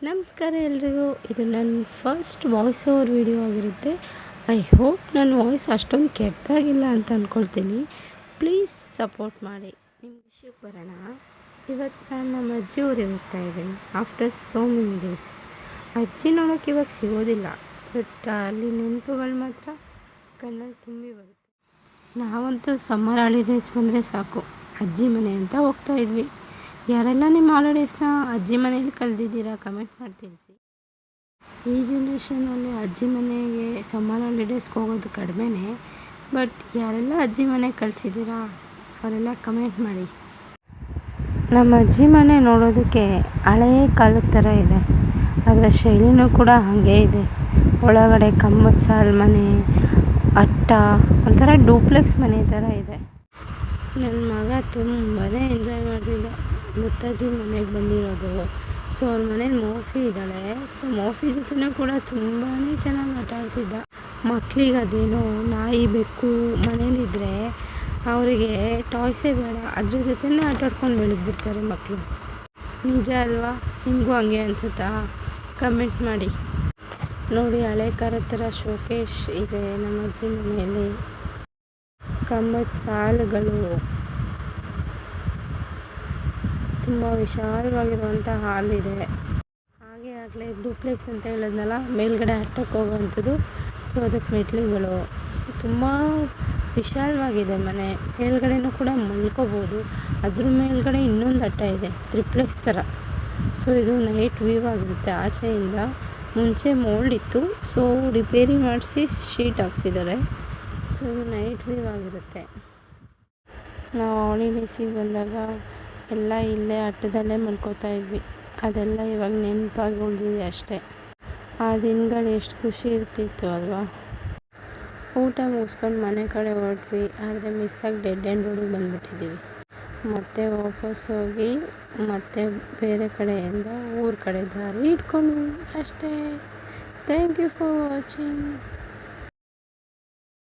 ನಮಸ್ಕಾರ ಎಲ್ರಿಗೂ. ಇದು ನನ್ನ ಫಸ್ಟ್ ವಾಯ್ಸ್ ಓವರ್ ವಿಡಿಯೋ ಆಗಿರುತ್ತೆ. ಐ ಹೋಪ್ ನನ್ನ ವಾಯ್ಸ್ ಅಷ್ಟೊಂದು ಕೆಟ್ಟದಾಗಿಲ್ಲ ಅಂತ ಅಂದ್ಕೊಳ್ತೀನಿ. ಪ್ಲೀಸ್ ಸಪೋರ್ಟ್ ಮಾಡಿ. ನಿಮ್ಮ ವಿಷಯಕ್ಕೆ ಬರೋಣ. ಇವತ್ತು ನಾನು ನಮ್ಮ ಅಜ್ಜಿ ಊರಿಗೆ ಹೋಗ್ತಾ ಇದ್ದೀನಿ ಆಫ್ಟರ್ ಸೋ ಮೆನಿ ಡೇಸ್. ಅಜ್ಜಿ ನೋಡೋಕೆ ಇವಾಗ ಸಿಗೋದಿಲ್ಲ, ಬಟ್ ಅಲ್ಲಿ ನೆನಪುಗಳು ಮಾತ್ರ ಕಣ್ಣಲ್ಲಿ ತುಂಬಿ ಬರುತ್ತೆ. ನಾವಂತೂ ಸಮ್ಮರ್ ಹಾಲಿಡೇಸ್ ಬಂದರೆ ಸಾಕು ಅಜ್ಜಿ ಮನೆ ಅಂತ ಹೋಗ್ತಾ ಇದ್ವಿ. ಯಾರೆಲ್ಲ ನಿಮ್ಮ ಹಾಲಿಡೇಸ್ನ ಅಜ್ಜಿ ಮನೇಲಿ ಕಳೆದಿದ್ದೀರಾ ಕಮೆಂಟ್ ಮಾಡಿ ತಿಳಿಸಿ. ಈ ಜನ್ರೇಷನಲ್ಲಿ ಅಜ್ಜಿ ಮನೆಗೆ ಸಮ್ಮರ್ ಹಾಲಿಡೇಸ್ಗೆ ಹೋಗೋದು ಕಡಿಮೆನೇ, ಬಟ್ ಯಾರೆಲ್ಲ ಅಜ್ಜಿ ಮನೆಗೆ ಕಳಿಸಿದ್ದೀರಾ ಅವರೆಲ್ಲ ಕಮೆಂಟ್ ಮಾಡಿ. ನಮ್ಮ ಅಜ್ಜಿ ಮನೆ ನೋಡೋದಕ್ಕೆ ಹಳೆಯ ಕಾಲದ ಥರ ಇದೆ, ಅದರ ಶೈಲಿನೂ ಕೂಡ ಹಾಗೇ ಇದೆ. ಒಳಗಡೆ ಕಂಬದ ಸಾಲು ಮನೆ, ಅಟ್ಟ, ಒಂಥರ ಡೂಪ್ಲೆಕ್ಸ್ ಮನೆ ಥರ ಇದೆ. ನನ್ನ ಮಗ ತುಂಬಾ ಎಂಜಾಯ್ ಮಾಡ್ತಿದ್ದ ಮುತ್ತಜ್ಜಿ ಮನೆಗೆ ಬಂದಿರೋದು. ಸೊ ಅವ್ರ ಮನೇಲಿ ಮೋಫಿ ಇದ್ದಾಳೆ. ಸೊ ಮೋಫಿ ಜೊತೆನೂ ಕೂಡ ತುಂಬಾ ಚೆನ್ನಾಗಿ ಆಟ ಆಡ್ತಿದ್ದ. ಮಕ್ಕಳಿಗೆ ಅದೇನೋ ನಾಯಿ ಬೆಕ್ಕು ಮನೇಲಿದ್ದರೆ ಅವರಿಗೆ ಟಾಯ್ಸೇ ಬೇಡ, ಅದ್ರ ಜೊತೆನೇ ಆಟ ಆಡ್ಕೊಂಡು ಬೆಳೆದ್ಬಿಡ್ತಾರೆ ಮಕ್ಕಳು. ನಿಜ ಅಲ್ವಾ? ನಿಮಗೂ ಹಂಗೆ ಅನಿಸುತ್ತಾ? ಕಮೆಂಟ್ ಮಾಡಿ. ನೋಡಿ, ಹಳೆ ಕಾಲದ ಥರ ಶೋಕೇಶ್ ಇದೆ ನಮ್ಮ ಅಜ್ಜಿ ಮನೆಯಲ್ಲಿ. ಕಂಬದ ಸಾಲುಗಳು, ತುಂಬ ವಿಶಾಲವಾಗಿರುವಂಥ ಹಾಲ್ ಇದೆ. ಹಾಗೆ ಆಗಲೇ ಡೂಪ್ಲೆಕ್ಸ್ ಅಂತ ಹೇಳಿದ್ನಲ್ಲ, ಮೇಲ್ಗಡೆ ಅಟ್ಟಕ್ಕೆ ಹೋಗೋವಂಥದ್ದು. ಸೊ ಅದಕ್ಕೆ ಮೆಟ್ಲುಗಳು. ಸೊ ತುಂಬ ವಿಶಾಲವಾಗಿದೆ ಮನೆ. ಮೇಲ್ಗಡೆನೂ ಕೂಡ ಮಲ್ಕೋಬೋದು. ಅದ್ರ ಮೇಲ್ಗಡೆ ಇನ್ನೊಂದು ಅಟ್ಟ ಇದೆ, ತ್ರಿಪ್ಲೆಕ್ಸ್ ಥರ. ಸೊ ಇದು ನೈಟ್ ವ್ಯೂ ಆಗಿರುತ್ತೆ ಆಚೆಯಿಂದ. ಮುಂಚೆ ಮೋಲ್ಡ್ ಇತ್ತು, ಸೊ ರಿಪೇರಿ ಮಾಡಿಸಿ ಶೀಟ್ ಹಾಕ್ಸಿದ್ದಾರೆ. ಸೊ ಇದು ನೈಟ್ ವ್ಯೂ ಆಗಿರುತ್ತೆ. ನಾವು ಹಾಲಿಡೇಸಿಗೆ ಬಂದಾಗ ಎಲ್ಲ ಇಲ್ಲೇ ಅಟ್ಟದಲ್ಲೇ ಮಲ್ಕೋತಾ ಇದ್ವಿ. ಅದೆಲ್ಲ ಇವಾಗ ನೆನಪಾಗಿ ಉಳಿದಿದೆ ಅಷ್ಟೇ. ಆ ದಿನಗಳು ಎಷ್ಟು ಖುಷಿ ಇರ್ತಿತ್ತು ಅಲ್ವಾ? ಊಟ ಮುಗಿಸ್ಕೊಂಡು ಮನೆ ಕಡೆ ಹೊರಟ್ವಿ, ಆದರೆ ಮಿಸ್ಸಾಗಿ ಡೆಡ್ ಎಂಡ್ ರೋಡಿಗೆ ಬಂದುಬಿಟ್ಟಿದ್ದೀವಿ. ಮತ್ತೆ ವಾಪಸ್ ಹೋಗಿ ಮತ್ತೆ ಬೇರೆ ಕಡೆಯಿಂದ ಊರ ಕಡೆ ದಾರಿ ಇಟ್ಕೊಂಡ್ವಿ ಅಷ್ಟೇ. Thank you for watching.